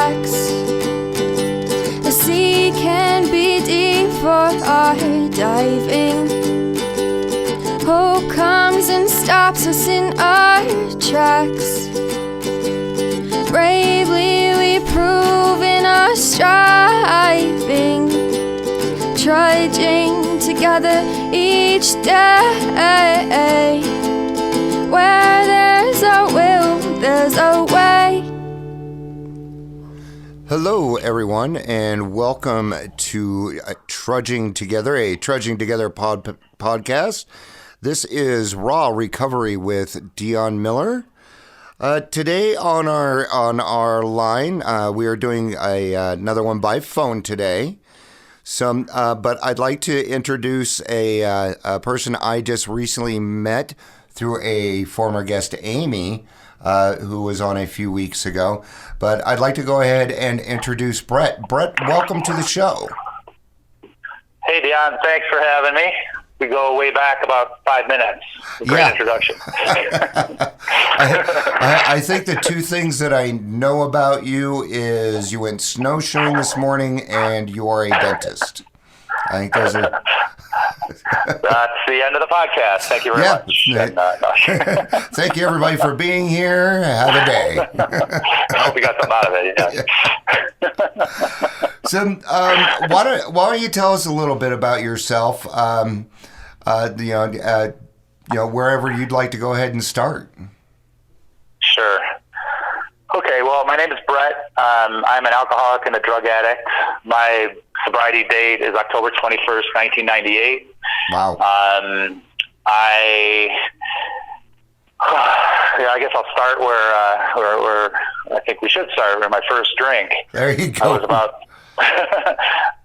tracks. The sea can be deep for our diving. Hope comes and stops us in our tracks. Bravely we prove in our striving, trudging together each day. Where there's a will, there's a way. Hello, everyone, and welcome to Trudging Together, a Trudging Together podcast. This is Raw Recovery with Dion Miller. Today on our line, we are doing another one by phone today. But I'd like to introduce a person I just recently met through a former guest, Amy, who was on a few weeks ago. But I'd like to go ahead and introduce Brett. Brett, welcome to the show. Hey, Dion. Thanks for having me. We go way back about 5 minutes. Great introduction. I think the two things that I know about you is you went snowshoeing this morning and you are a dentist. I think those are... That's the end of the podcast. Thank you very much. Thank you, everybody, for being here. Have a day. I hope you got something out of it. Yeah. So, why don't you tell us a little bit about yourself? Wherever you'd like to go ahead and start. Sure. Okay. Well, my name is Brett. I'm an alcoholic and a drug addict. My sobriety date is October 21st, 1998. Wow. I guess I'll start where I think we should start. With my first drink. There you go. I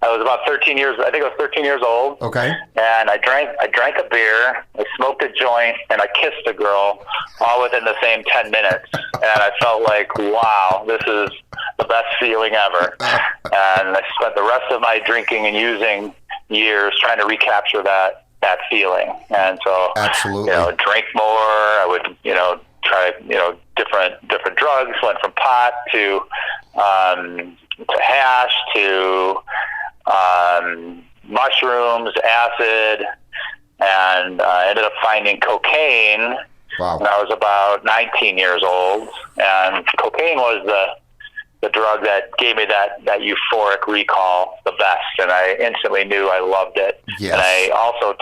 was about 13 years. I think I was 13 years old. Okay. And I drank a beer. I smoked a joint, and I kissed a girl, all within the same 10 minutes. And I felt like, wow, this is the best feeling ever. And I spent the rest of my drinking and using years trying to recapture that feeling. And so, absolutely, drink more. I would, try, different drugs. Went from pot to hash to mushrooms, acid, and ended up finding cocaine. Wow. When I was about 19 years old. And cocaine was the drug that gave me that euphoric recall the best, and I instantly knew I loved it. Yes. And I also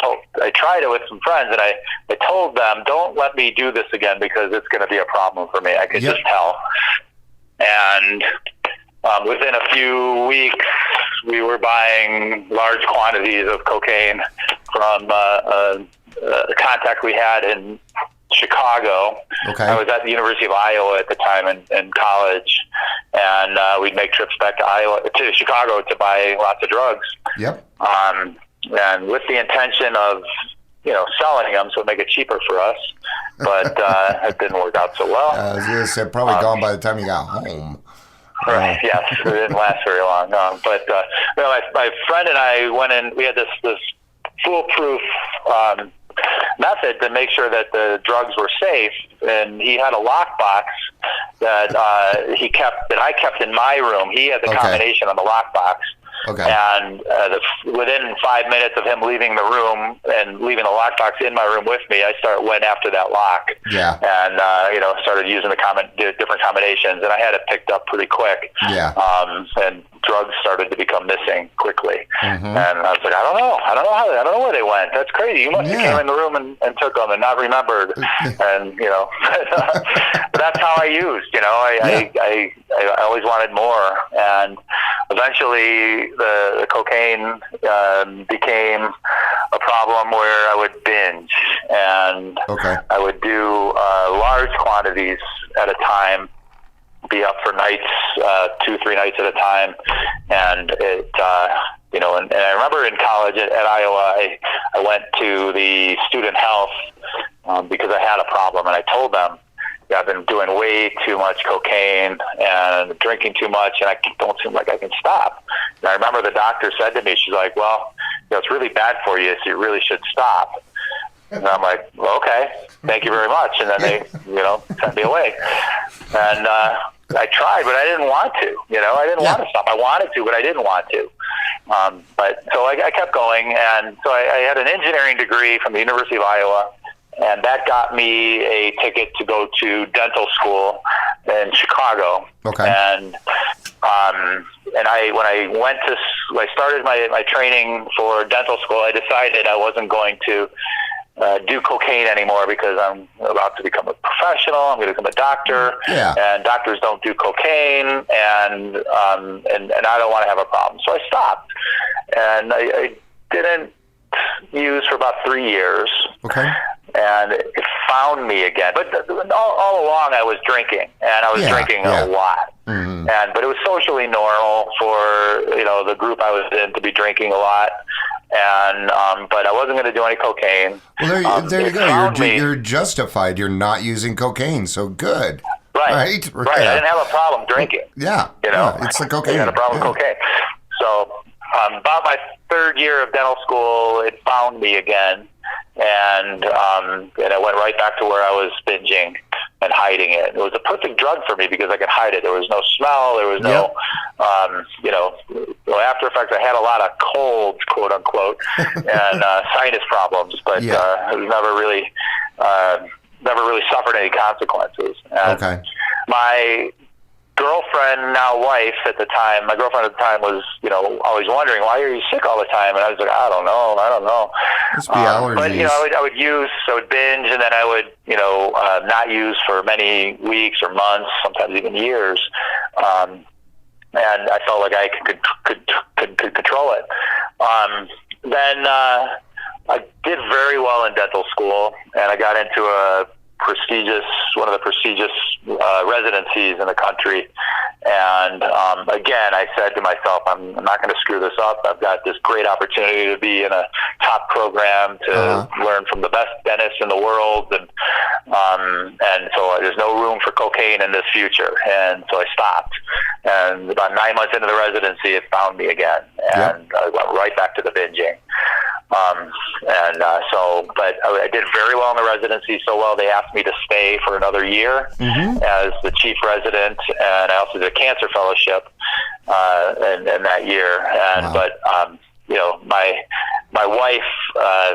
tried it with some friends, and I told them, don't let me do this again because it's going to be a problem for me. I could just tell. And within a few weeks, we were buying large quantities of cocaine from a contact we had in Chicago. Okay. I was at the University of Iowa at the time in college, and we'd make trips back to Chicago to buy lots of drugs. Yep. And with the intention of selling them, so it'd make it cheaper for us, but it didn't work out so well. I was going to say, probably gone by the time you got home. Right. Yes, it didn't last very long. But my friend and I went in. We had this foolproof method to make sure that the drugs were safe, and he had a lockbox that I kept in my room. He had the combination on the lockbox. Okay. And within 5 minutes of him leaving the room and leaving the lockbox in my room with me, I went after that lock. Yeah. And started using different combinations, and I had it picked up pretty quick. Yeah. And drugs started to become missing quickly. Mm-hmm. And I was like, I don't know where they went. That's crazy. You must have came in the room and took them and not remembered. And but that's how I used. I always wanted more, and eventually the cocaine became a problem where I would binge, and I would do large quantities at a time, be up for nights, 2-3 nights at a time, and it and I remember in college at Iowa, I went to the student health because I had a problem, and I told them, I've been doing way too much cocaine and drinking too much, and I don't seem like I can stop. And I remember the doctor said to me, she's like, well, it's really bad for you, so you really should stop. And I'm like, well, okay, thank you very much. And then they, sent me away. And I tried, but I didn't want to. I didn't want to stop. I wanted to, but I didn't want to. But so I kept going, and so I had an engineering degree from the University of Iowa, and that got me a ticket to go to dental school in Chicago. Okay. And when I started my training for dental school, I decided I wasn't going to do cocaine anymore because I'm about to become a professional. I'm going to become a doctor, and doctors don't do cocaine, and I don't want to have a problem. So I stopped, and I didn't use for about 3 years. Okay. And it found me again. But all along I was drinking, and I was drinking a lot. Mm-hmm. But it was socially normal for the group I was in to be drinking a lot. And but I wasn't going to do any cocaine. Well, there you go. You're justified. You're not using cocaine, so good. Right. I didn't have a problem drinking. It's the cocaine. I had a problem with cocaine. So about my third year of dental school, it found me again. And I went right back to where I was binging and hiding it. It was a perfect drug for me because I could hide it. There was no smell. There was no, after effects. I had a lot of colds, quote unquote, and sinus problems, but it was never really suffered any consequences. And my girlfriend, now wife at the time, was, always wondering, why are you sick all the time? And I was like, I don't know. Must be allergies. But, I would binge, and then I would, not use for many weeks or months, sometimes even years. And I felt like I could control it. Then I did very well in dental school, and I got into one of the prestigious residencies in the country. And again, I said to myself, I'm not going to screw this up. I've got this great opportunity to be in a top program to learn from the best dentists in the world, and so there's no room for cocaine in this future. And so I stopped. And about 9 months into the residency, it found me again, and I went right back to the binging. But I did very well in the residency, so well they asked me to stay for another year as the chief resident, and I also did a cancer fellowship in that year. And but my wife,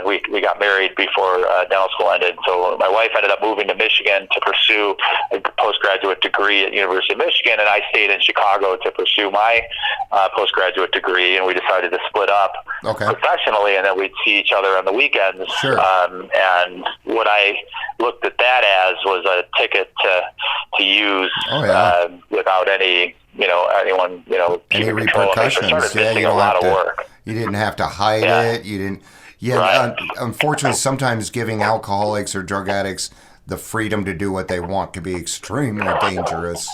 we got married before dental school ended, so my wife ended up moving to Michigan to pursue a postgraduate degree at University of Michigan, and I stayed in Chicago to pursue my postgraduate degree, and we decided to split up professionally, and then we'd see each other on the weekends. Sure. And what I looked at that as was a ticket to use without any, anyone, any repercussions. I started missing a lot of work. You didn't have to hide it. You didn't. Unfortunately, sometimes giving alcoholics or drug addicts the freedom to do what they want can be extremely dangerous.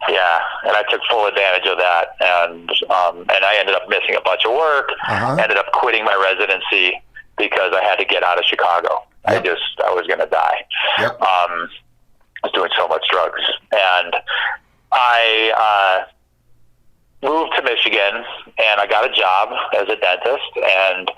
Yeah, and I took full advantage of that, and I ended up missing a bunch of work. Ended up quitting my residency because I had to get out of Chicago. I was going to die. I was doing so much drugs, and I moved to Michigan, and I got a job as a dentist, and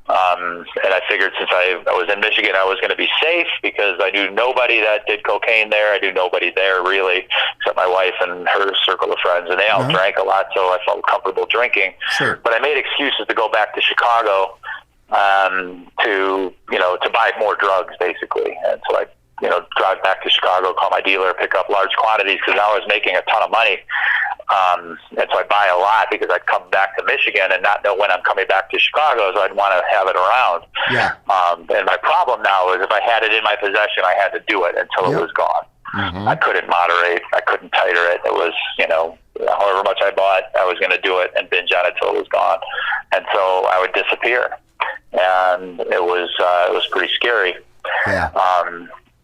I figured since I was in Michigan, I was going to be safe because I knew nobody that did cocaine there. I knew nobody there really, except my wife and her circle of friends, and they all drank a lot, so I felt comfortable drinking. Sure. But I made excuses to go back to Chicago to buy more drugs, basically, and so I drive back to Chicago, call my dealer, pick up large quantities because I was making a ton of money. And so I buy a lot because I'd come back to Michigan and not know when I'm coming back to Chicago, so I'd want to have it around. And my problem now is if I had it in my possession, I had to do it until it was gone. I couldn't moderate. I couldn't tighter it. It was, however much I bought, I was going to do it and binge on it until it was gone. And so I would disappear. And it was pretty scary.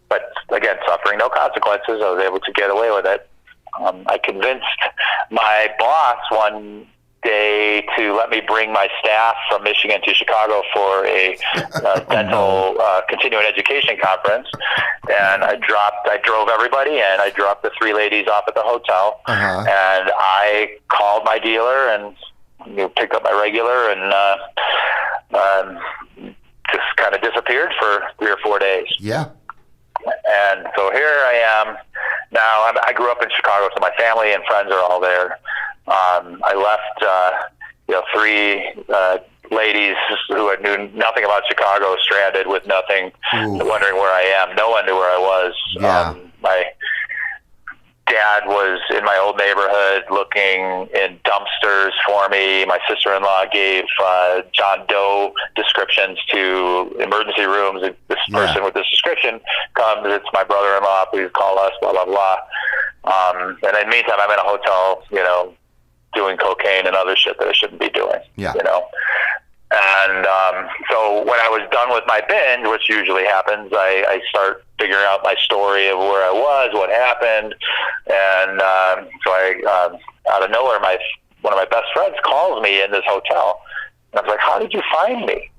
But again, suffering no consequences. I was able to get away with it. I convinced my boss one day to let me bring my staff from Michigan to Chicago for a dental continuing education conference. And I drove everybody, and I dropped the three ladies off at the hotel. And I called my dealer and picked up my regular and just kind of disappeared for 3 or 4 days. And so here I am Now, I grew up in Chicago, so my family and friends are all there. I left, 3 ladies who knew nothing about Chicago, stranded with nothing, wondering where I am. No one knew where I was. Yeah. My dad was in my old neighborhood looking in dumpsters for me. My sister-in-law gave John Doe descriptions to emergency rooms. This person with this description comes, it's my brother-in-law, please call us, blah, blah, blah. And in the meantime, I'm in a hotel, doing cocaine and other shit that I shouldn't be doing, And so when I was done with my binge, which usually happens, I start figuring out my story of where I was, what happened, and so I, out of nowhere, one of my best friends calls me in this hotel. And I was like, "How did you find me?"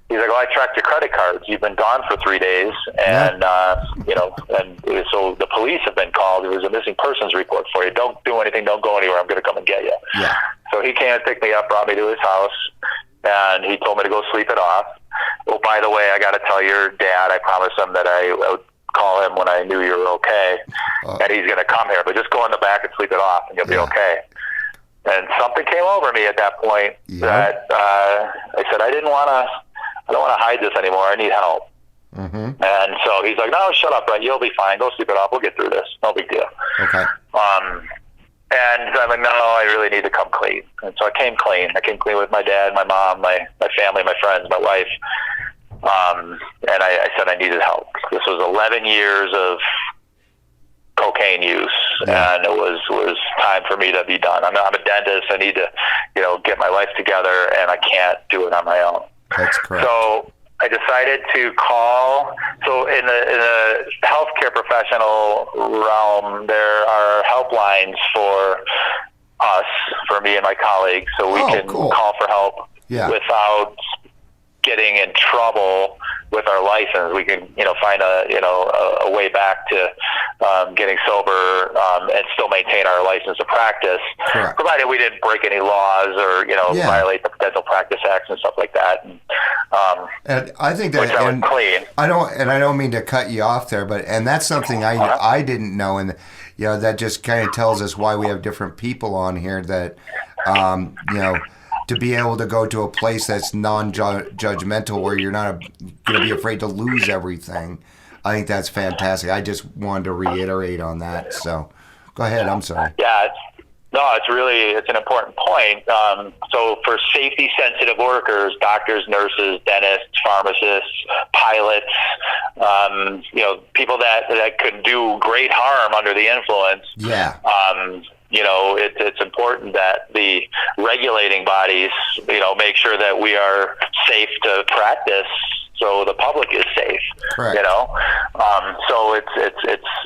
He's like, "Well, I tracked your credit cards. You've been gone for 3 days, and and so the police have been called. There was a missing persons report for you. Don't do anything. Don't go anywhere. I'm going to come and get you." Yeah. So he came and picked me up, brought me to his house, and he told me to go sleep it off. "Oh, by the way, I got to tell your dad, I promised him that I would call him when I knew you were okay, and he's going to come here, but just go in the back and sleep it off, and you'll be okay." And something came over me at that point that I said, I don't want to hide this anymore. I need help. Mm-hmm. And so he's like, "No, shut up, Brett. You'll be fine. Go sleep it off. We'll get through this. No big deal." Okay. And I'm like, "No, I really need to come clean." And so I came clean. I came clean with my dad, my mom, my family, my friends, my wife. And I said I needed help. This was 11 years of cocaine use, and it was time for me to be done. I'm a dentist. I need to, get my life together, and I can't do it on my own. That's correct. So I decided to call. So in the healthcare professional realm, there are helplines for us, for me and my colleagues, so we can call for help without getting in trouble with our license. We can, find a way back to getting sober and still maintain our license to practice, provided we didn't break any laws or violate the Dental Practice Acts and stuff like that. And I think that, which I was clean. I don't mean to cut you off there, and that's something I didn't know, and that just kind of tells us why we have different people on here that to be able to go to a place that's non-judgmental where you're not going to be afraid to lose everything. I think that's fantastic. I just wanted to reiterate on that. So go ahead. I'm sorry. Yeah. It's an important point. So for safety sensitive workers, doctors, nurses, dentists, pharmacists, pilots, people that could do great harm under the influence. Yeah. It's important that the regulating bodies, make sure that we are safe to practice, so the public is safe. Correct. So it's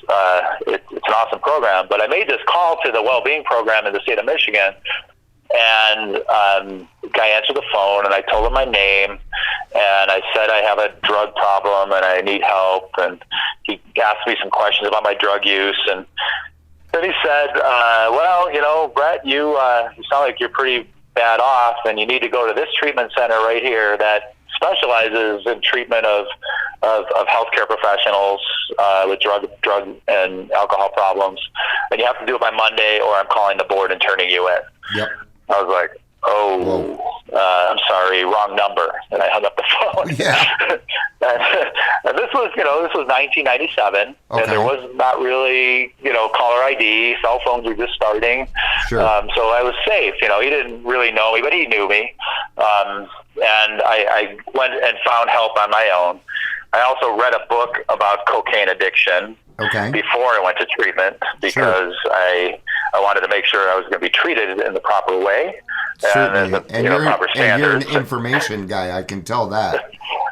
an awesome program. But I made this call to the well-being program in the state of Michigan, and the guy answered the phone, and I told him my name, and I said I have a drug problem and I need help, and he asked me some questions about my drug use, and then he said, Brett, you sound like you're pretty bad off, and you need to go to this treatment center right here that specializes in treatment of healthcare professionals with drug and alcohol problems. And you have to do it by Monday, or I'm calling the board and turning you in. Yep. I was like, I'm sorry, wrong number. And I hung up the phone. Yeah. And this was 1997, and there was not really, caller ID. Cell phones were just starting. Sure. So I was safe. He didn't really know me, but he knew me. And I went and found help on my own. I also read a book about cocaine addiction before I went to treatment, because I wanted to make sure I was going to be treated in the proper way. Certainly. And proper standards. You're an information guy. I can tell that.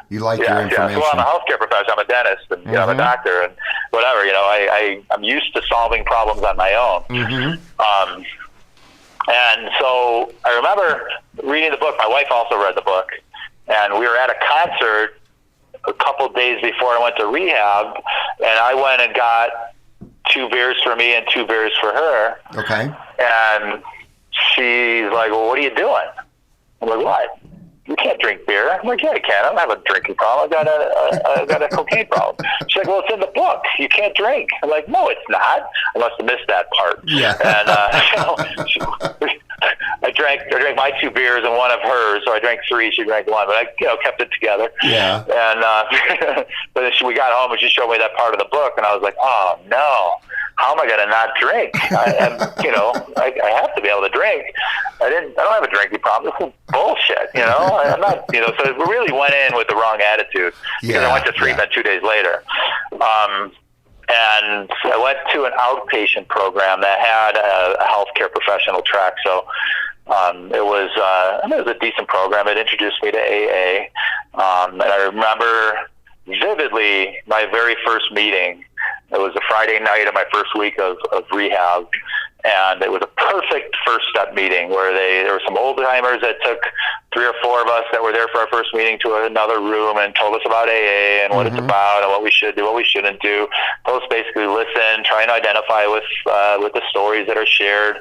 You like your information. Yeah. So I'm a healthcare professional. I'm a dentist, and I'm a doctor, and whatever. I'm used to solving problems on my own. Mm-hmm. And so I remember reading the book. My wife also read the book, and we were at a concert a couple days before I went to rehab, and I went and got 2 beers for me and 2 beers for her. Okay. And she's like, "Well, what are you doing?" I'm like, "What?" you can't drink beer. I'm like, yeah, I can. I don't have a drinking problem. I got a cocaine problem. She's like, well, it's in the book. You can't drink. I'm like, no, it's not. I must have missed that part. Yeah. And I drank my 2 beers and one of hers. So I drank 3. She drank 1. But I kept it together. Yeah. And but then we got home and she showed me that part of the book, and I was like, oh no. How am I going to not drink? I have to be able to drink. I don't have a drinking problem. This is bullshit. I'm not. So we really went in with the wrong attitude because I went to treatment 2 days later, and I went to an outpatient program that had a healthcare professional track. So it was a decent program. It introduced me to AA, and I remember vividly my very first meeting. It was a Friday night of my first week of rehab, and it was a perfect first step meeting where there were some old timers that took 3 or 4 of us that were there for our first meeting to another room and told us about AA and what it's about and what we should do, what we shouldn't do. Told us basically listen, try and identify with the stories that are shared.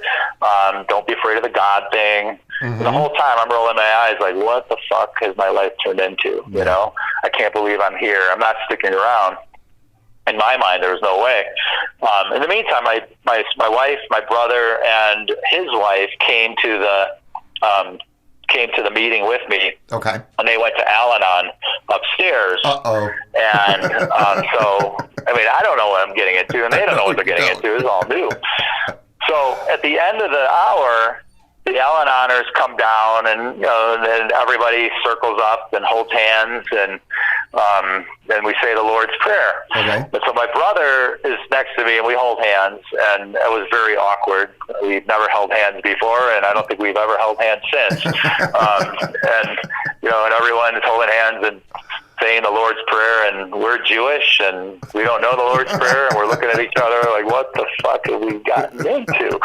Don't be afraid of the God thing. The whole time I'm rolling my eyes like, what the fuck has my life turned into? I can't believe I'm here. I'm not sticking around. In my mind, there was no way. In the meantime, my wife, my brother, and his wife came to the meeting with me. Okay. And they went to Al-Anon upstairs. Uh-oh. And so, I don't know what I'm getting into, and they don't know what they're getting into. It's all new. So at the end of the hour, the Al-Anoners come down, and and everybody circles up and holds hands, and then we say the Lord's Prayer. Okay. And so my brother is next to me, and we hold hands, and it was very awkward. We've never held hands before, and I don't think we've ever held hands since. And everyone is holding hands and saying the Lord's Prayer, and we're Jewish, and we don't know the Lord's Prayer, and we're looking at each other like, what the fuck have we gotten into?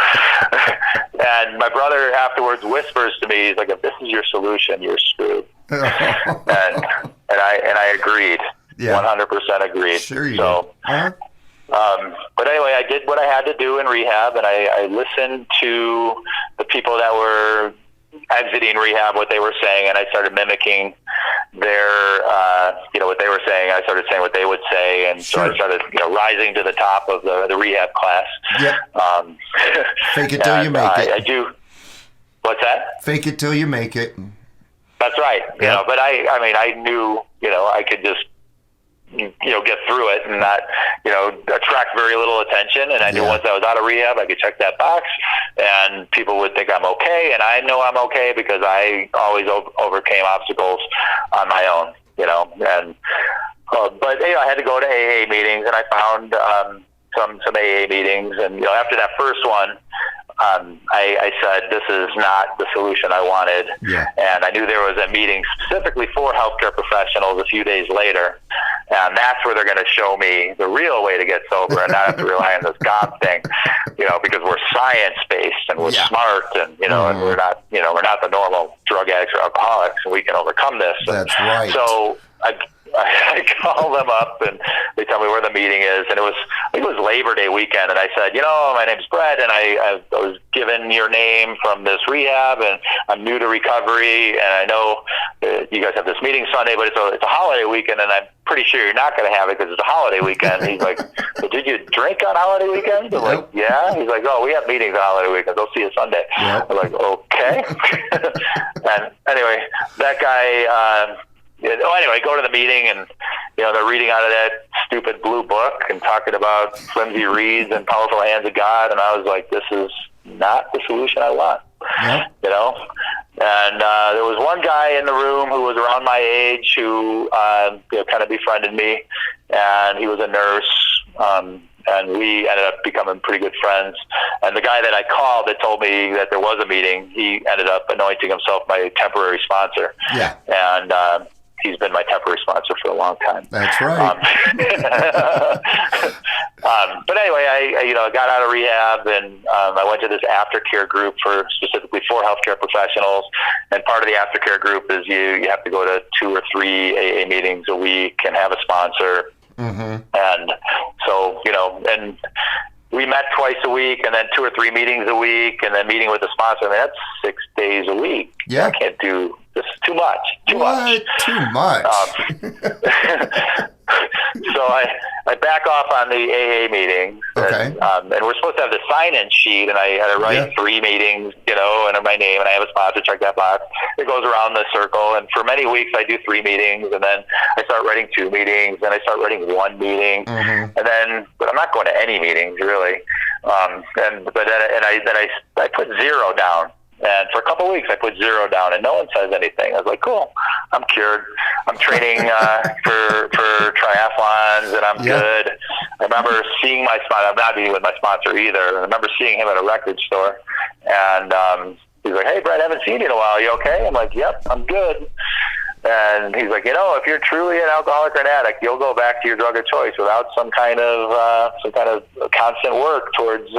And my brother afterwards whispers to me, he's like, if this is your solution, you're screwed. and I agreed. Yeah. 100% agreed. Sure you so, did. But anyway, I did what I had to do in rehab, and I listened to the people that were exiting rehab, what they were saying, and I started mimicking their, what they were saying. I started saying what they would say, and so I started, rising to the top of the rehab class. Yeah. Fake it till you make it. I do. What's that? Fake it till you make it. That's right. Yep. But I knew, I could just, get through it and not, attract very little attention. And I knew once I was out of rehab, I could check that box and people would think I'm okay. And I know I'm okay because I always overcame obstacles on my own, and, but, I had to go to AA meetings, and I found, some AA meetings. And, after that first one, I said, this is not the solution I wanted. Yeah. And I knew there was a meeting specifically for healthcare professionals a few days later. And that's where they're going to show me the real way to get sober and not have to rely on this God thing, because we're science-based and we're smart and, and we're not the normal drug addicts or alcoholics, and we can overcome this. That's right. So I call them up and they tell me where the meeting is, and I think it was Labor Day weekend, and I said, my name's Brett, and I was given your name from this rehab, and I'm new to recovery, and I know you guys have this meeting Sunday, but it's a holiday weekend, and I'm pretty sure you're not going to have it because it's a holiday weekend. He's like, well, did you drink on holiday weekends? I'm like, yeah. He's like, oh, we have meetings on holiday weekends. I'll see you Sunday. Yep. I'm like, okay. And anyway, that guy... anyway, go to the meeting, and they're reading out of that stupid blue book and talking about flimsy reeds and powerful hands of God, and I was like, this is not the solution I want. Yeah. And there was one guy in the room who was around my age who kind of befriended me, and he was a nurse. And we ended up becoming pretty good friends. And the guy that I called that told me that there was a meeting, he ended up anointing himself my temporary sponsor. Yeah. And he's been my temporary sponsor for a long time. That's right. But anyway, I got out of rehab, and I went to this aftercare group specifically for healthcare professionals. And part of the aftercare group is you have to go to 2 or 3 AA meetings a week and have a sponsor. Mm-hmm. And so, and we met twice a week, and then 2 or 3 meetings a week, and then meeting with the sponsor. I mean, that's 6 days a week. Yeah. I can't do This is too much. Too much. Too much. So I back off on the AA meetings. Okay. And we're supposed to have the sign-in sheet, and I had to write 3 meetings, and my name, and I have a sponsor, check that box. It goes around the circle, and for many weeks I do 3 meetings, and then I start writing 2 meetings, and I start writing 1 meeting, but I'm not going to any meetings really. I put 0 down. And for a couple of weeks, I put 0 down, and no one says anything. I was like, cool, I'm cured. I'm training for triathlons, and I'm good. I remember seeing my sponsor. I'm not meeting with my sponsor either. I remember seeing him at a record store, and he's like, hey, Brett, I haven't seen you in a while. You okay? I'm like, yep, I'm good. And he's like, if you're truly an alcoholic or an addict, you'll go back to your drug of choice without some kind of constant work towards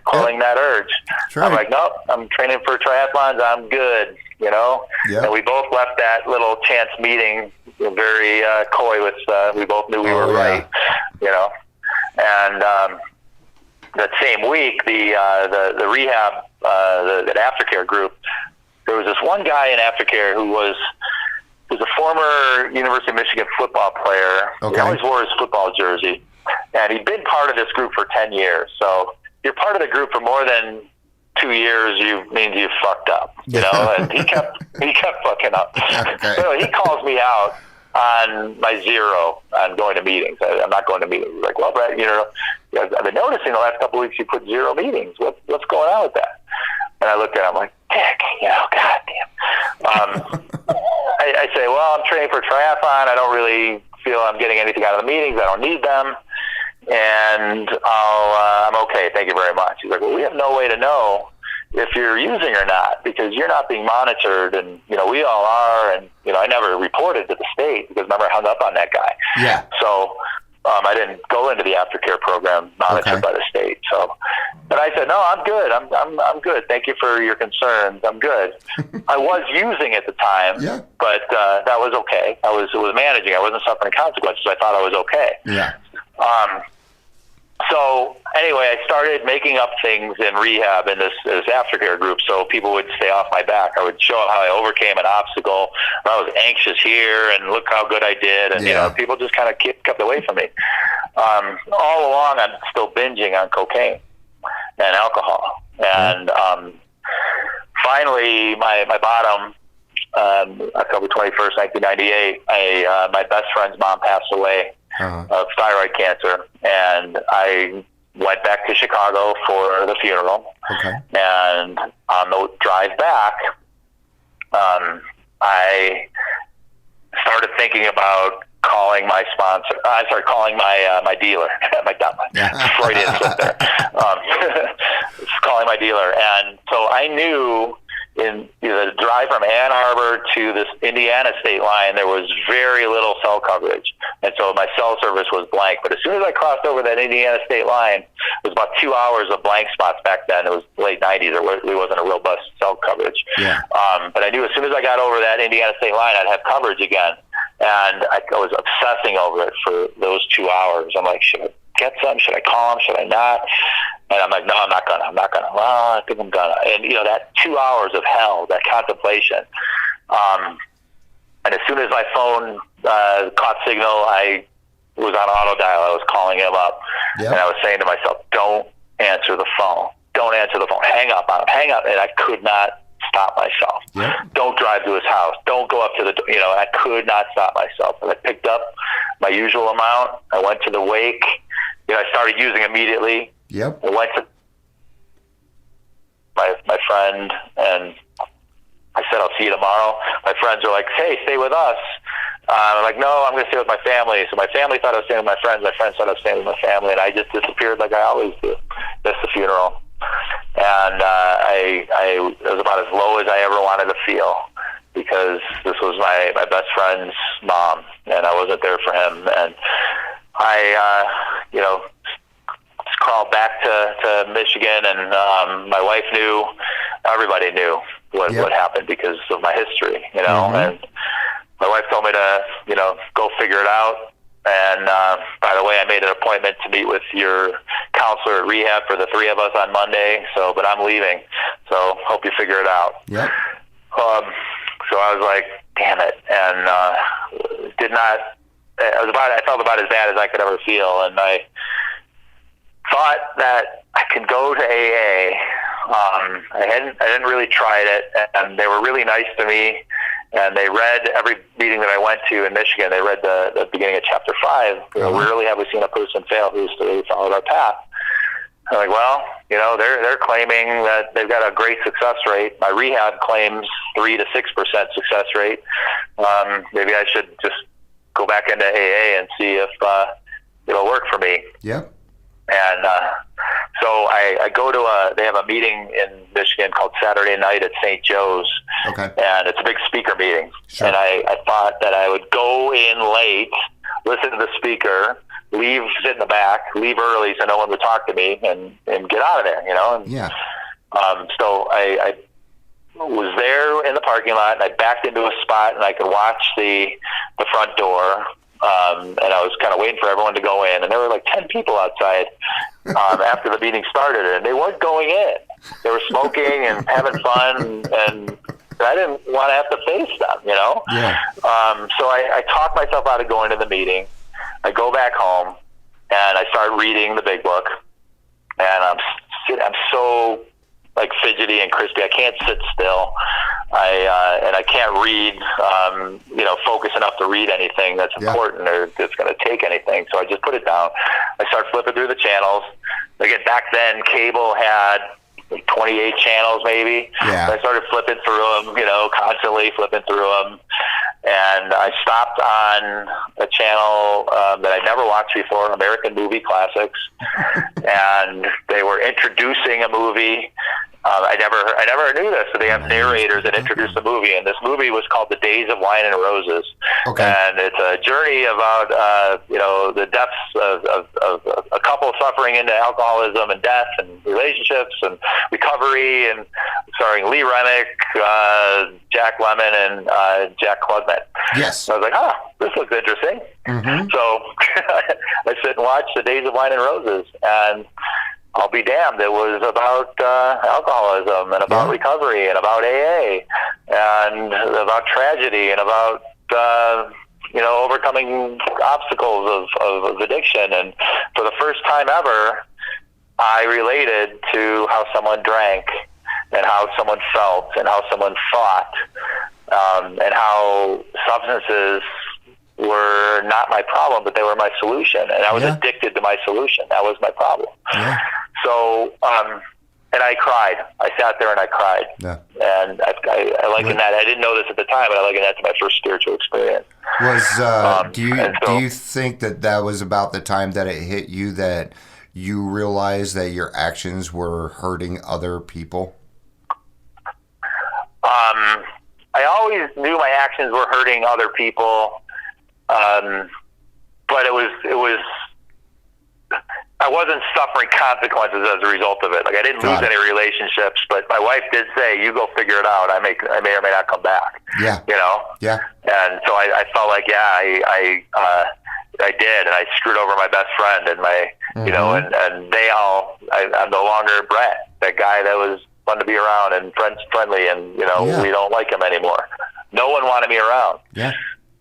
quelling that urge. Right. I'm like, nope, I'm training for triathlons. I'm good, And we both left that little chance meeting very coy with, we both knew we were right, And that same week, the rehab, the aftercare group, there was this one guy in aftercare who was a former University of Michigan football player. Okay. He always wore his football jersey, and he'd been part of this group for 10 years. So you're part of the group for more than 2 years, means you fucked up, and he kept fucking up. Okay. So he calls me out on my 0 on going to meetings. I'm not going to meetings. He's like, well, Brett, I've been noticing the last couple of weeks you put 0 meetings. What's going on with that? And I looked at him like, dick, goddamn. I say, well, I'm training for triathlon. I don't really feel I'm getting anything out of the meetings. I don't need them. And I'm okay. Thank you very much. He's like, well, we have no way to know if you're using or not because you're not being monitored. And, we all are. And, I never reported to the state because remember I hung up on that guy. Yeah. So I didn't go into the aftercare program monitored by the state. So, but I said, no, I'm good. I'm good. Thank you for your concerns. I'm good. I was using at the time, but that was okay. I was managing. I wasn't suffering consequences. I thought I was okay. Yeah. So anyway, I started making up things in rehab in this aftercare group so people would stay off my back. I would show them how I overcame an obstacle. I was anxious here, and look how good I did. And, people just kind of kept away from me. All along, I'm still binging on cocaine and alcohol. And finally, my bottom, October 21st, 1998, my best friend's mom passed away of thyroid cancer, and I went back to Chicago for the funeral. Okay. And on the drive back, I started thinking about calling my sponsor. I started calling my dealer. Freudian slip there. Calling my dealer, and so I knew in the drive from Ann Arbor to this Indiana state line, there was very little cell coverage. And so my cell service was blank. But as soon as I crossed over that Indiana state line, it was about 2 hours of blank spots back then. It was late 90s. There really wasn't a robust cell coverage. Yeah. But I knew as soon as I got over that Indiana state line, I'd have coverage again. And I was obsessing over it for those 2 hours. I'm like, should I get some? Should I call him? Should I not? And I'm like, no, I'm not gonna. Well, I think I'm gonna. And that 2 hours of hell, that contemplation. And as soon as my phone caught signal, I was on auto dial. I was calling him up, and I was saying to myself, "Don't answer the phone. Don't answer the phone. Hang up on him. Hang up." And I could not stop myself. Don't drive to his house. Don't go up to the. I could not stop myself. And I picked up my usual amount. I went to the wake. I started using immediately. Yep. I went to my friend, and I said, I'll see you tomorrow. My friends are like, hey, stay with us. I'm like, no, I'm going to stay with my family. So my family thought I was staying with my friends. My friends thought I was staying with my family, and I just disappeared like I always do. Missed the funeral. And it was about as low as I ever wanted to feel because this was my best friend's mom, and I wasn't there for him. And I, crawled back to Michigan, and my wife knew, everybody knew what happened because of my history, and my wife told me to, go figure it out. And by the way, I made an appointment to meet with your counselor at rehab for the 3 of us on Monday, but I'm leaving, so hope you figure it out. Yep. So I was like, damn it. And I felt about as bad as I could ever feel. And I thought that I could go to AA. I hadn't really tried it, and they were really nice to me. And they read every meeting that I went to in Michigan. They read the beginning of chapter 5. Rarely have we seen a person fail who's followed our path. I'm like, well, they're claiming that they've got a great success rate. My rehab claims 3 to 6% success rate. Maybe I should just go back into AA and see if it'll work for me. Yep. And so I go to they have a meeting in Michigan called Saturday Night at St. Joe's. Okay. And it's a big speaker meeting. Sure. And I thought that I would go in late, listen to the speaker, sit in the back, leave early so no one would talk to me, and get out of there, And, yeah. So I was there in the parking lot, and I backed into a spot, and I could watch the front door. And I was kind of waiting for everyone to go in, and there were like 10 people outside after the meeting started, and they weren't going in. They were smoking and having fun, and I didn't want to have to face them, Yeah. So I talked myself out of going to the meeting. I go back home, and I start reading the big book, and I'm so like fidgety and crispy. I can't sit still. I can't read, focus enough to read anything that's important or that's going to take anything. So I just put it down. I start flipping through the channels. Again, back then, cable had like 28 channels maybe. Yeah. So I started flipping through them, constantly flipping through them. And I stopped on a channel that I'd never watched before, American Movie Classics. And they were introducing a movie. I never knew this, but they have narrators that introduce the movie, and this movie was called The Days of Wine and Roses. Okay. And it's a journey about the depths of a couple suffering into alcoholism and death and relationships and recovery, and starring Lee Remick, Jack Lemmon, and Jack Klugman. Yes. So I was like, this looks interesting. Mm-hmm. So I sit and watch The Days of Wine and Roses, and I'll be damned, it was about alcoholism and about recovery and about AA and about tragedy and about overcoming obstacles of addiction. And for the first time ever, I related to how someone drank and how someone felt and how someone thought, and how substances were not my problem, but they were my solution. And I was addicted to my solution. That was my problem. Yeah. So, and I cried. I sat there and I cried. Yeah. And I liken that. I didn't know this at the time, but I liken that to my first spiritual experience. Do you think that was about the time that it hit you that you realized that your actions were hurting other people? I always knew my actions were hurting other people. But it was, I wasn't suffering consequences as a result of it. Like I didn't lose any relationships, but my wife did say, "You go figure it out. I may or may not come back." Yeah. Yeah. And so I felt like, I did, and I screwed over my best friend and my, and they all. I'm no longer Brett, that guy that was fun to be around and friendly, and we don't like him anymore. No one wanted me around. Yeah.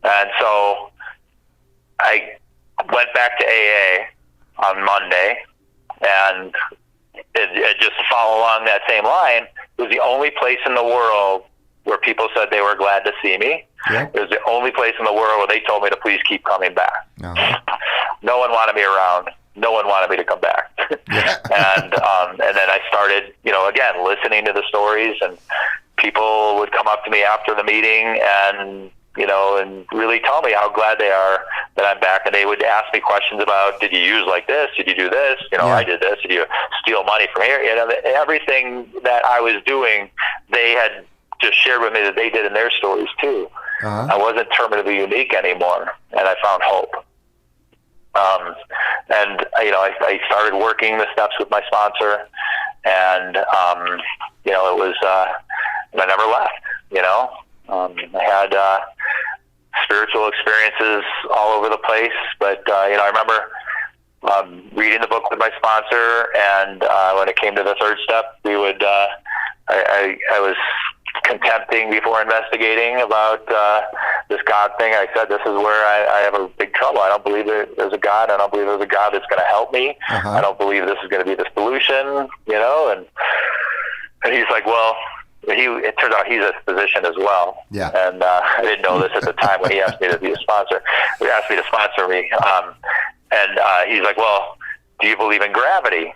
And so I went back to AA on Monday, and it just to follow along that same line, it was the only place in the world where people said they were glad to see me. Yeah. It was the only place in the world where they told me to please keep coming back. Uh-huh. No one wanted me around. No one wanted me to come back. Yeah. and then I started, again, listening to the stories, and people would come up to me after the meeting and and really tell me how glad they are that I'm back. And they would ask me questions about, did you use like this? Did you do this? I did this. Did you steal money from here? Everything that I was doing, they had just shared with me that they did in their stories too. Uh-huh. I wasn't terminally unique anymore, and I found hope. And I started working the steps with my sponsor, and it was I never left. I had spiritual experiences all over the place, but I remember reading the book with my sponsor, and when it came to the third step, we would I was contempting before investigating about this God thing. I said, this is where I have a big trouble. I don't believe there's a God. I don't believe there's a God that's going to help me. I don't believe this is going to be the solution, and he's like, well, it turns out he's a physician as well. Yeah. And I didn't know this at the time when he asked me to be a sponsor. He asked me to sponsor me. And he's like, well, do you believe in gravity?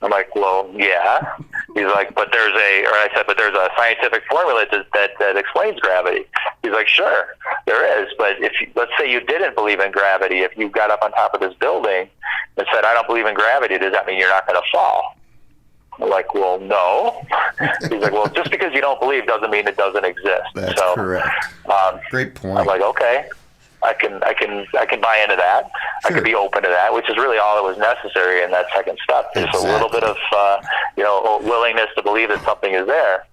I'm like, well, yeah. He's like, but there's a scientific formula that explains gravity. He's like, sure, there is. But let's say you didn't believe in gravity, if you got up on top of this building and said, I don't believe in gravity, does that mean you're not going to fall? I'm like, well, no. He's like, well, just because you don't believe doesn't mean it doesn't exist. That's correct. Great point. I'm like, okay, I can buy into that. Sure. I could be open to that, which is really all that was necessary in that second step. Just a little bit of, willingness to believe that something is there.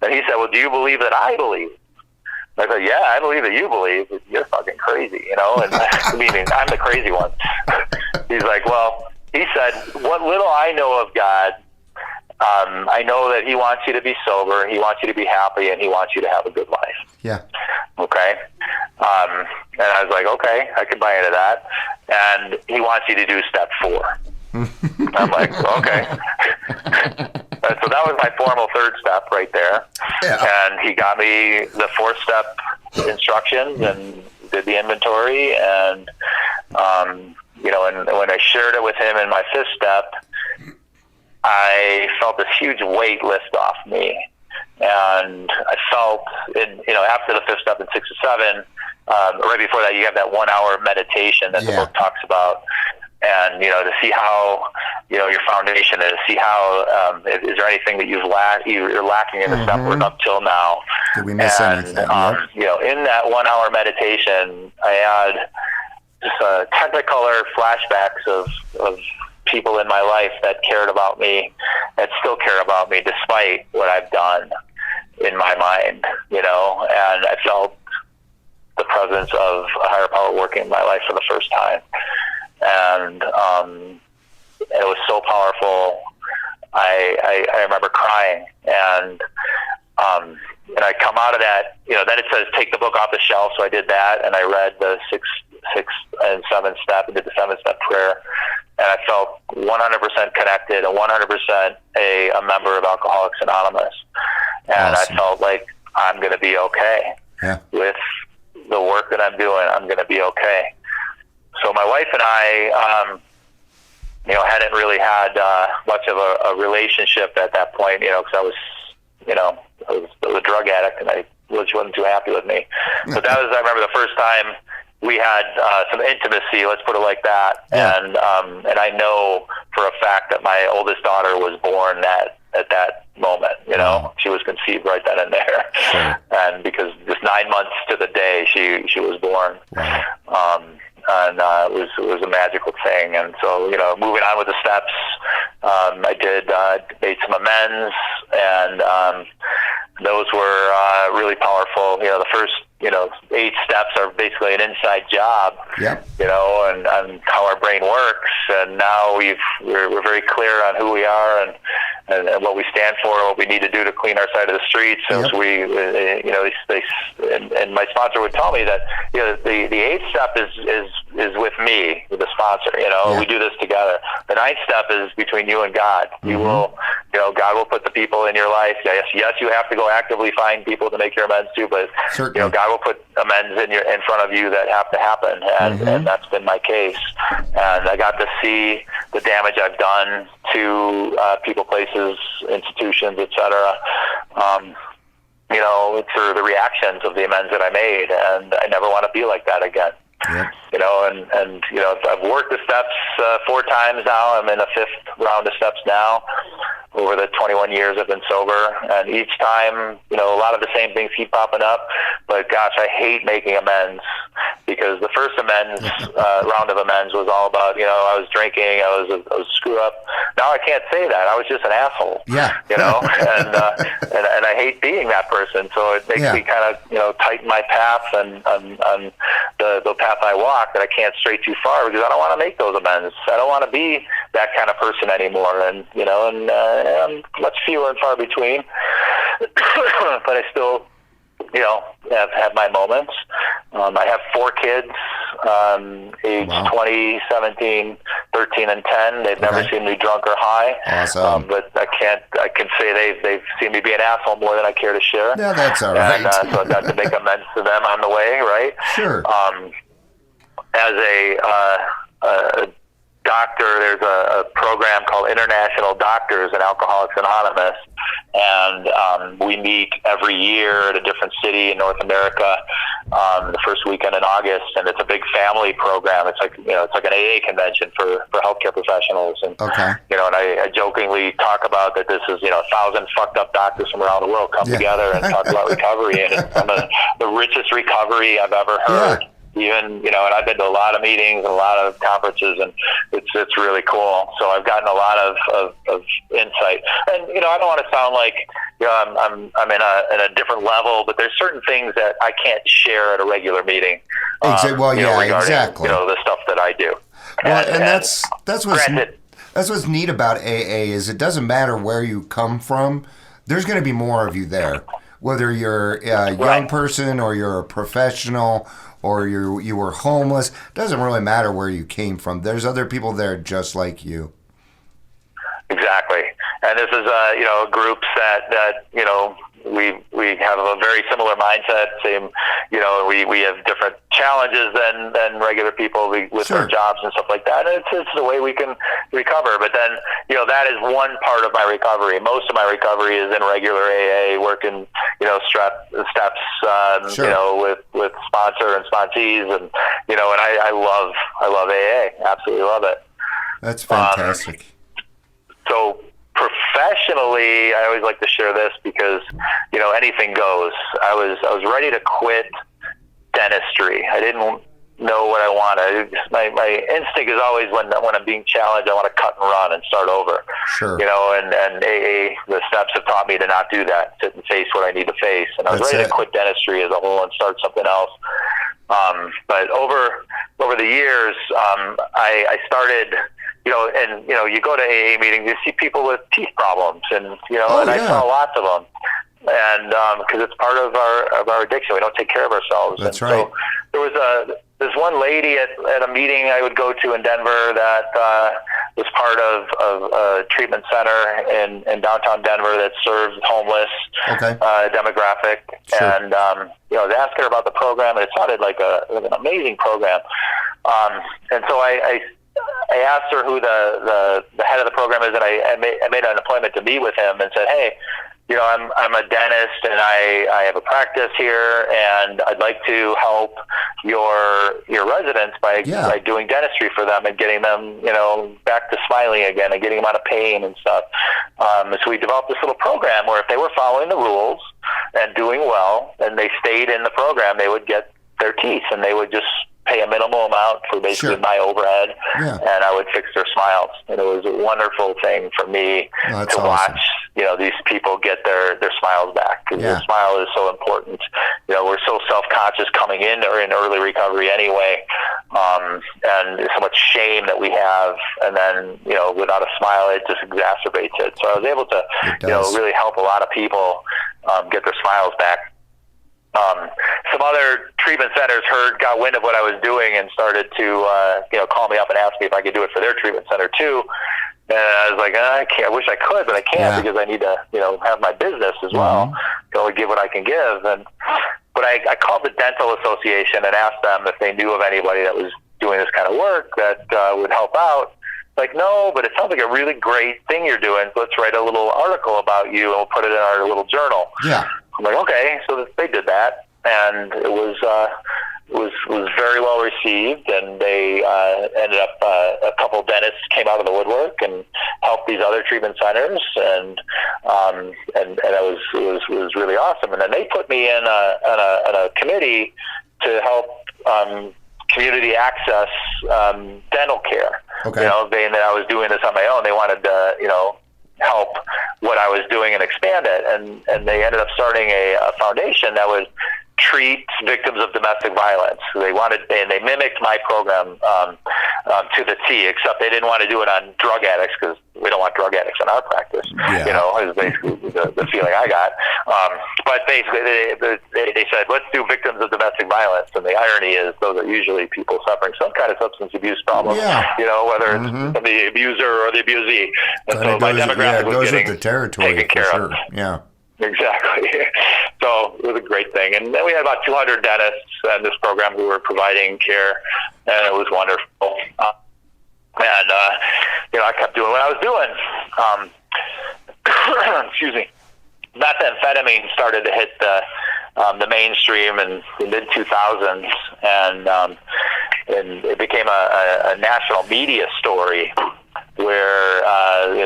And he said, well, do you believe that I believe? I said, yeah, I believe that you believe. You're fucking crazy, and meaning I'm the crazy one. He's like, well, he said, what little I know of God, I know that he wants you to be sober, he wants you to be happy, and he wants you to have a good life. Yeah. Okay. And I was like, okay, I can buy into that. And he wants you to do step 4. I'm like, okay. So that was my formal third step right there. Yeah. And he got me the 4th step instructions and did the inventory. And, and when I shared it with him in my 5th step, I felt this huge weight lift off me. And I felt, after the 5th step and 6 and 7, right before that, you have that 1 hour meditation that the book talks about. And, to see how, your foundation is, see how, is there anything that you're lacking in the step work up till now? Did we miss anything? In that 1 hour meditation, I had just technicolor flashbacks of people in my life that cared about me, that still care about me despite what I've done in my mind, and I felt the presence of a higher power working in my life for the first time. And it was so powerful. I remember crying, and I come out of that, then it says take the book off the shelf, so I did that, and I read the 6th and 7th step and did the 7th step prayer. And I felt 100% connected and 100% a member of Alcoholics Anonymous. And awesome. I felt like I'm going to be okay. Yeah. With the work that I'm doing. I'm going to be okay. So my wife and I, hadn't really had much of a relationship at that point, because I was a drug addict and she wasn't too happy with me. But that was, I remember the first time we had some intimacy, let's put it like that. Yeah. And I know for a fact that my oldest daughter was born at that moment, wow. She was conceived right then and there. Sure. And because just 9 months to the day she was born. Wow. And it was a magical thing. And so, moving on with the steps, I made some amends, and those were really powerful. The first 8 steps are basically an inside job. Yep. And how our brain works. And now we're very clear on who we are and what we stand for, what we need to do to clean our side of the streets. So yep. And my sponsor would tell me that the 8th step is with me, with the sponsor. Yeah. We do this together. The 9th step is between you and God. Mm-hmm. You will, God will put the people in your life. Yes, you have to go actively find people to make your amends to, but certainly. God will put amends in front of you that have to happen, and mm-hmm. and that's been my case. And I got to see the damage I've done to people, places, institutions, etc. Through the reactions of the amends that I made, and I never want to be like that again. Yep. I've worked the steps 4 times now. I'm in the 5th round of steps now. Over the 21 years I've been sober, and each time, a lot of the same things keep popping up. But gosh, I hate making amends, because the first amends round of amends was all about, I was drinking, I was a screw up. Now I can't say that. I was just an asshole. Yeah. And I hate being that person. So it makes me kind of tighten my path and the path I walk, that I can't stray too far, because I don't want to make those amends. I don't want to be that kind of person anymore. And I'm much fewer and far between. but I still, have had my moments. I have 4 kids, age 20, 17, 13, and 10. They've never seen me drunk or high. Awesome. But I can say they've seen me be an asshole more than I care to share. Yeah, that's all right. And, so I've got to make amends to them on the way, right? Sure. As a doctor, there's a program called International Doctors in Alcoholics Anonymous, and we meet every year at a different city in North America, the first weekend in August, and it's a big family program. It's like an AA convention for healthcare professionals, and and I jokingly talk about that this is 1,000 fucked up doctors from around the world come together and talk about recovery, and it's some of the richest recovery I've ever heard. Yeah. Even, and I've been to a lot of meetings and a lot of conferences, and it's really cool. So I've gotten a lot of insight. And, I don't want to sound like, I'm in a different level, but there's certain things that I can't share at a regular meeting. Regarding, exactly. The stuff that I do. Well, and that's what's neat about AA is it doesn't matter where you come from. There's going to be more of you there, whether you're a young person or you're a professional or you were homeless. Doesn't really matter where you came from. There's other people there just like you. Exactly. And this is groups that we have a very similar mindset. Same, we have different challenges than regular people with their jobs and stuff like that. And it's the way we can recover. But then, that is one part of my recovery. Most of my recovery is in regular AA, working, steps, with sponsor and sponsees, and I love AA. Absolutely love it. That's fantastic. So professionally, I always like to share this because, anything goes. I was ready to quit dentistry. I didn't know what I wanted. My instinct is always when I'm being challenged, I want to cut and run and start over. Sure. And AA, the steps have taught me to not do that, to face what I need to face. And I was ready to quit dentistry as a whole and start something else. But over the years, I started, you go to AA meetings, you see people with teeth problems, and I saw lots of them, and because it's part of our addiction, we don't take care of ourselves. That's and right. So there was this one lady at a meeting I would go to in Denver that was part of a treatment center in downtown Denver that serves homeless demographic. Sure. And I was asking her about the program, and it sounded like an amazing program. And so I asked her who the head of the program is, and I made an appointment to meet with him and said, hey, I'm a dentist and I have a practice here, and I'd like to help your residents by doing dentistry for them and getting them, back to smiling again and getting them out of pain and stuff. So we developed this little program where if they were following the rules and doing well and they stayed in the program, they would get their teeth, and they would just pay a minimal amount for basically my overhead, and I would fix their smiles. And it was a wonderful thing for me to watch, these people get their smiles back. Because their smile is so important. We're so self-conscious coming in or in early recovery anyway, and there's so much shame that we have, and then, without a smile, it just exacerbates it. So I was able to, really help a lot of people get their smiles back. Some other treatment centers got wind of what I was doing and started to, call me up and ask me if I could do it for their treatment center too. And I was like, I can't. I wish I could, but I can't because I need to, have my business as well. To only give what I can give. But I called the Dental Association and asked them if they knew of anybody that was doing this kind of work that would help out. Like, no, but it sounds like a really great thing you're doing. So let's write a little article about you and we'll put it in our little journal. Yeah. I'm like, okay. So they did that, and it was very well received, and they ended up a couple dentists came out of the woodwork and helped these other treatment centers, and it was really awesome. And then they put me in a committee to help community access dental care. Okay. Being that I was doing this on my own, they wanted to help what I was doing and expand it, and they ended up starting a foundation that would treat victims of domestic violence. They wanted, and they mimicked my program to the T, except they didn't want to do it on drug addicts because we don't want drug addicts in our practice. Is basically the feeling I got. But basically, they said, let's do victims of domestic violence. And the irony is those are usually people suffering some kind of substance abuse problem, whether it's the abuser or the abusee. And so my demographic was getting with the territory taken care of. Yeah. Exactly. So it was a great thing. And then we had about 200 dentists in this program who were providing care, and it was wonderful. I kept doing what I was doing. Excuse me. Methamphetamine started to hit the mainstream in the mid-2000s, and it became a national media story where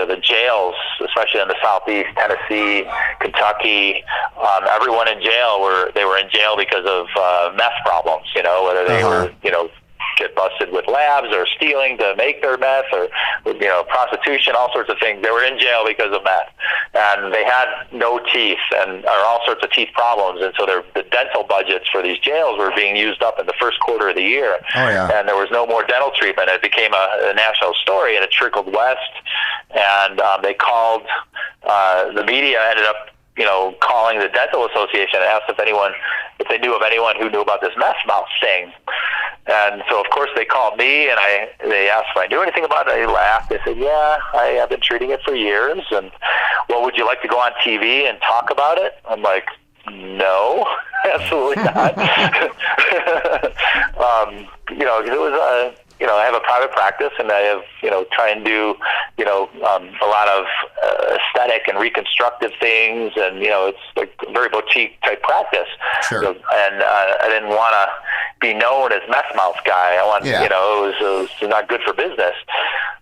the jails, especially in the Southeast, Tennessee, Kentucky, everyone in jail were in jail because of meth problems. Whether they were get busted with labs or stealing to make their meth, or prostitution, all sorts of things. They were in jail because of meth, and they had no teeth or all sorts of teeth problems, and so the dental budgets for these jails were being used up in the first quarter of the year. And there was no more dental treatment. It became a national story, and it trickled west, and they called the media ended up calling the dental association and asked if they knew of anyone who knew about this meth mouth thing. And so, of course, they called me, and they asked if I knew anything about it. I laughed. They said, yeah, I have been treating it for years. And, well, would you like to go on TV and talk about it? I'm like, no, absolutely not. It was I have a private practice, and I have, try and do, a lot of aesthetic and reconstructive things, and, it's like a very boutique type practice. Sure. And I didn't want to be known as meth mouth guy. I want, it was not good for business.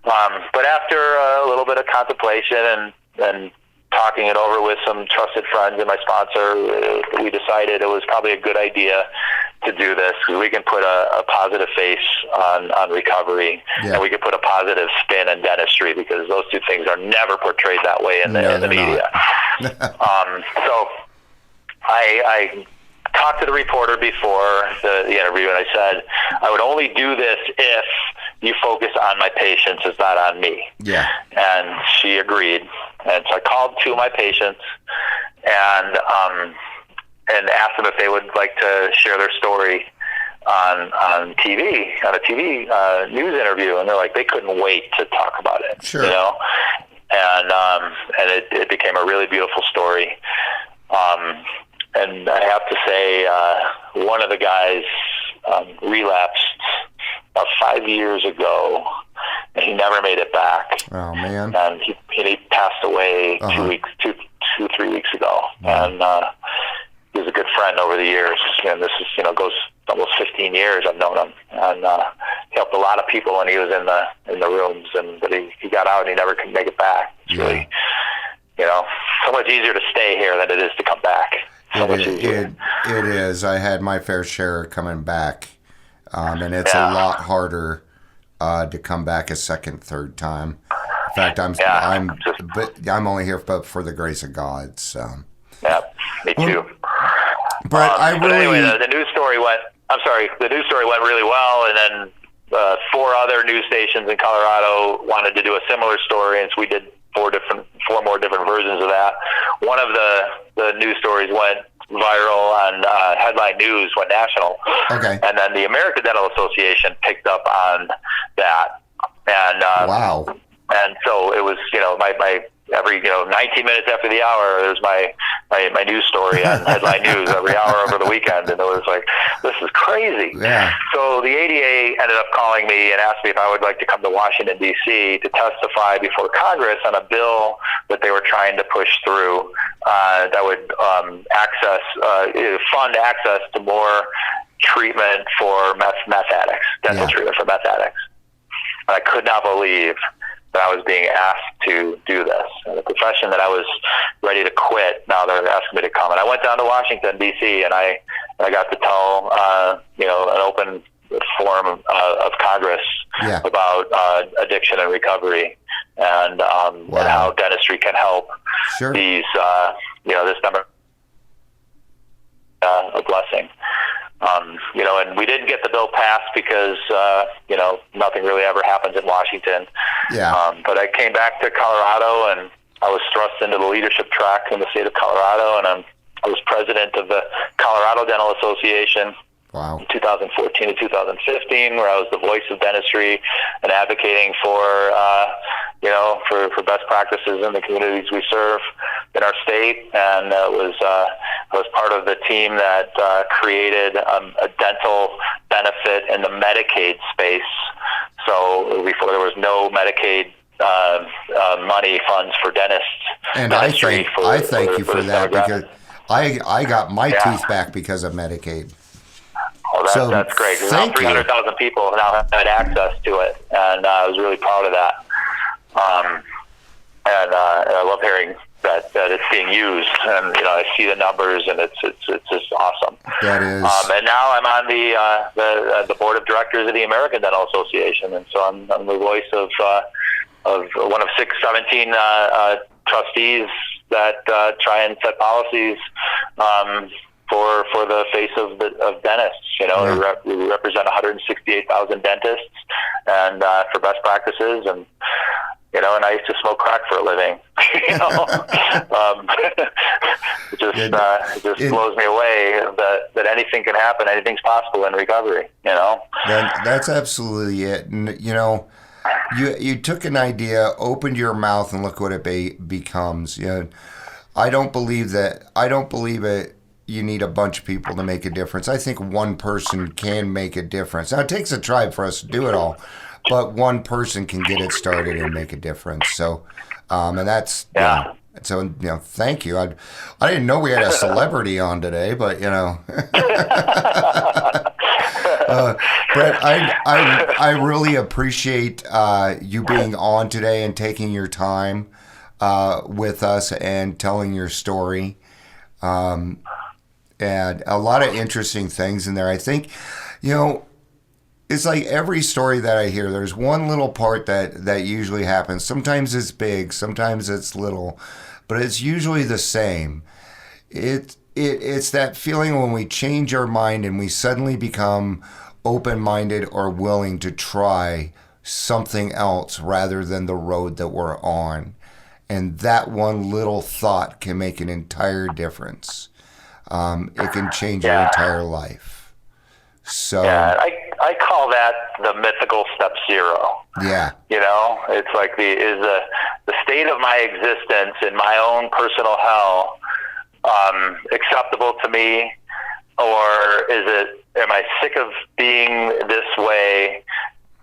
But after a little bit of contemplation and talking it over with some trusted friends and my sponsor, we decided it was probably a good idea to do this, because we can put a positive face on recovery, and we can put a positive spin on dentistry, because those two things are never portrayed that way in the media. So I talked to the reporter before the interview, and I said, I would only do this if you focus on my patients, it's not on me. Yeah. And she agreed. And so I called two of my patients and asked them if they would like to share their story on TV, on a TV news interview. And they're like, they couldn't wait to talk about it. Sure. And it became a really beautiful story. And I have to say, one of the guys relapsed about 5 years ago, and he never made it back. Oh, man. And he passed away 3 weeks ago. And he was a good friend over the years. And this is, goes almost 15 years I've known him. And he helped a lot of people when he was in the rooms. But he got out and he never could make it back. It's really, so much easier to stay here than it is to come back. It is. I had my fair share coming back, and it's a lot harder to come back a second, third time. In fact, I'm only here for the grace of God. So. Yeah, me too. But anyway, the news story went. The news story went really well, and then 4 other news stations in Colorado wanted to do a similar story, and so we did 4 more different versions of that. One of the news stories went viral on Headline News, went national. Okay. And then the American Dental Association picked up on that. And wow. And so it was, my every 19 minutes after the hour, there's my news story on Headline News every hour over the weekend, and it was like, this is crazy. Yeah. So the ADA ended up calling me and asked me if I would like to come to Washington, D.C. to testify before Congress on a bill that they were trying to push through that would fund access to more treatment for meth addicts, dental treatment for meth addicts. And I could not believe that I was being asked to do this. And the profession that I was ready to quit, now they're asking me to come. And I went down to Washington, D.C., and I got to tell, an open forum of Congress about addiction and recovery and how dentistry can help these, this number. a blessing. And we didn't get the bill passed because, nothing really ever happens in Washington. Yeah. But I came back to Colorado, and I was thrust into the leadership track in the state of Colorado, and I was president of the Colorado Dental Association. Wow. 2014 to 2015, where I was the voice of dentistry and advocating for best practices in the communities we serve in our state. And I was part of the team that created a dental benefit in the Medicaid space. So before there was no Medicaid money funds for dentists. And I thank you for that, because I got my teeth back because of Medicaid. Well, that's great. Thank 300,000 people now had access to it, and I was really proud of that. And I love hearing that it's being used, and I see the numbers, and it's just awesome. That is. And now I'm on the board of directors of the American Dental Association, and so I'm the voice of one of 17 trustees that try and set policies for the face of dentists. We represent 168,000 dentists, and for best practices, and I used to smoke crack for a living. It just blows me away that anything can happen, anything's possible in recovery. That's absolutely it. And you took an idea, opened your mouth, and look what it becomes. I don't believe it. You need a bunch of people to make a difference. I think one person can make a difference. Now, it takes a tribe for us to do it all, but one person can get it started and make a difference. So, and that's, so, thank you. I didn't know we had a celebrity on today, but, Brett, I really appreciate you being on today and taking your time with us and telling your story. And a lot of interesting things in there. I think, it's like every story that I hear, there's one little part that usually happens. Sometimes it's big, sometimes it's little, but it's usually the same. It's that feeling when we change our mind and we suddenly become open-minded or willing to try something else rather than the road that we're on. And that one little thought can make an entire difference. It can change your entire life. So I call that the mythical step zero. Yeah. It's like the state of my existence in my own personal hell acceptable to me, or am I sick of being this way?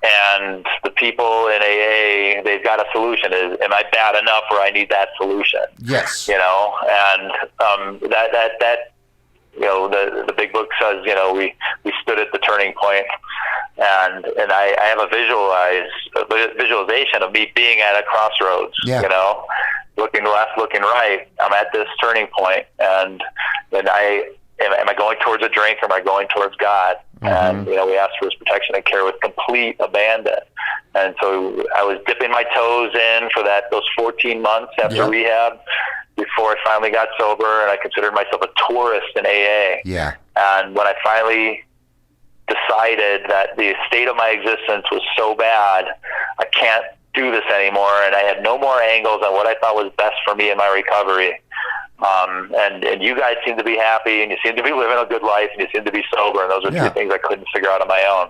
And the people in AA, they've got a solution. Am I bad enough where I need that solution? Yes. And that the big book says, we stood at the turning point, and I have a visualization of me being at a crossroads. Yeah. Looking left, looking right. I'm at this turning point, and am I going towards a drink, or am I going towards God? And we asked for His protection and care with complete abandon. And so I was dipping my toes in for those 14 months after rehab, before I finally got sober, and I considered myself a tourist in AA. Yeah. And when I finally decided that the state of my existence was so bad, I can't do this anymore, and I had no more angles on what I thought was best for me in my recovery. And you guys seem to be happy, and you seem to be living a good life, and you seem to be sober, and those are two things I couldn't figure out on my own.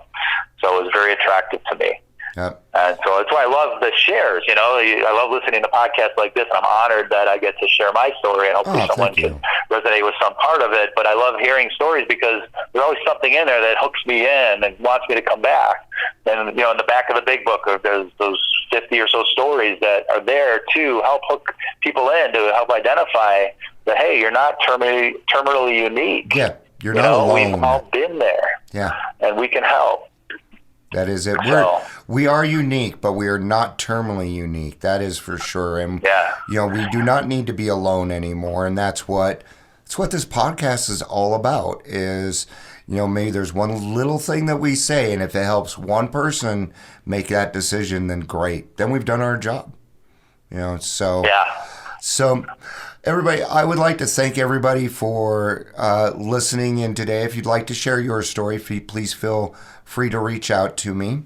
So it was very attractive to me. Yep. And so that's why I love the shares. I love listening to podcasts like this. I'm honored that I get to share my story, and hopefully someone can resonate with some part of it. But I love hearing stories, because there's always something in there that hooks me in and wants me to come back. And, in the back of the big book, there's those 50 or so stories that are there to help hook people in, to help identify that, hey, you're not terminally unique. Yeah, you're not alone. We've all been there. Yeah. And we can help. That is it. We are unique, but we are not terminally unique. That is for sure. And we do not need to be alone anymore. And that's what this podcast is all about. Is maybe there's one little thing that we say, and if it helps one person make that decision, then great. Then we've done our job. So Everybody, I would like to thank everybody for listening in today. If you'd like to share your story, please feel free to reach out to me.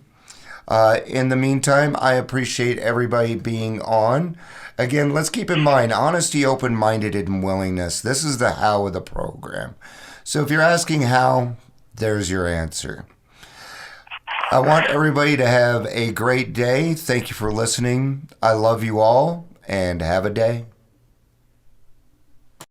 In the meantime, I appreciate everybody being on. Again, let's keep in mind, honesty, open-minded, and willingness. This is the how of the program. So if you're asking how, there's your answer. I want everybody to have a great day. Thank you for listening. I love you all, and have a day.